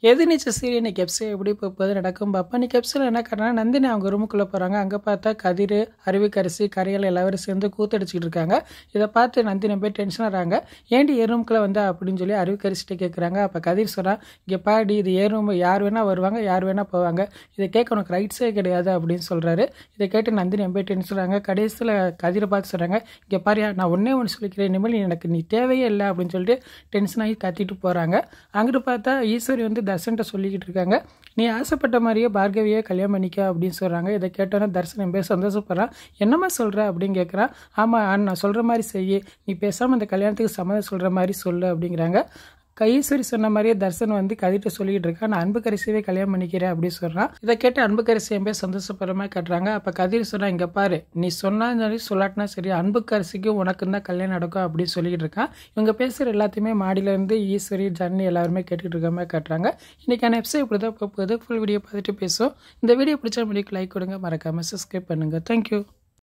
எதிர்நீச்சல் serial இன்னைக்கு episode எப்படி போகுது நடக்கும் பார்ப்போம். இன்னைக்கு எபிசோடில் என்ன காரணம்னா நந்தினி அவங்க ரூமுக்குள்ளே போகிறாங்க. அங்கே பார்த்தா கதிர், அருவிக்கரசி, கரையால் எல்லாரும் சேர்ந்து கூத்தடிச்சிட்டு இருக்காங்க. இதை பார்த்து நந்தினி போய் டென்ஷன் ஆகிறாங்க. ஏன்டி ஏ ரூமுக்குள்ளே வந்தா அப்படின்னு சொல்லி அருவிக்கரசிட்ட கேட்குறாங்க. அப்போ கதிர் சொல்கிறான், இங்கே பாடி இது ஏ ரூம், யார் வேணால் வருவாங்க, யார் வேணால் போவாங்க, இதை கேட்க உனக்கு ரைட்ஸே கிடையாது அப்படின்னு சொல்கிறாரு. இதை கேட்டு நந்தினி போய் டென்ஷன் ஆகிறாங்க. கடைசியில் கதிரை பார்த்து சொல்கிறாங்க, இங்கே பாரியா நான் ஒன்று சொல்லிக்கிறேன், இனிமேல் எனக்கு நீ தேவையே இல்லை அப்படின்னு சொல்லிட்டு டென்ஷன் ஆகி கத்திட்டு போகிறாங்க. அங்கிட்டு பார்த்தா ஈஸ்வரி வந்து தர்சன்ட்ட சொல்லிக்கிட்டு இருக்காங்க, நீ ஆசைப்பட்ட மாதிரியே பார்கவியே கல்யாணம் பண்ணிக்க அப்படின்னு சொல்கிறாங்க. இதை கேட்டோன்னா தர்சன் பேர் சந்தோஷப்படுறான். என்னம்மா சொல்கிற அப்படின்னு கேட்குறான். ஆமாம் நான் சொல்கிற மாதிரி செய்ய, நீ பேசாமல் இந்த கல்யாணத்துக்கு சம்மதம் சொல்கிற மாதிரி சொல்லு அப்படிங்கிறாங்க. ஈஸ்வரி சொன்ன மாதிரியே தர்சன் வந்து கதிட்ட சொல்லிக்கிட்டு இருக்கா, நான் அன்புக்கரசியவே கல்யாணம் பண்ணிக்கிறேன் அப்படின்னு சொல்கிறான். இதை கேட்டு அன்புக்கரசி என் பேர் சந்தோஷப்படுறமா கட்டுறாங்க. அப்போ கதிர் சொன்னா, இங்கே பாரு, நீ சொன்னா சரி சொல்லாட்டினா சரி, அன்புக்கரசிக்கும் உனக்கு தான் கல்யாணம் நடக்கும் அப்படின்னு சொல்லிக்கிட்டு இருக்கான். இவங்க பேசுகிற எல்லாத்தையுமே மாடியிலேருந்து ஈஸ்வரி, ஜன்னி எல்லாருமே கேட்டுக்கிட்டு இருக்க மாதிரி கட்டுறாங்க. இன்றைக்கான எபிசோட் இப்படி தான் போகுது. ஃபுல் வீடியோ பார்த்துட்டு பேசுவோம். இந்த வீடியோ பிடிச்சா முடிவுக்கு லைக் கொடுங்க, மறக்காமல் சப்ஸ்கிரைப் பண்ணுங்கள். தேங்க்யூ.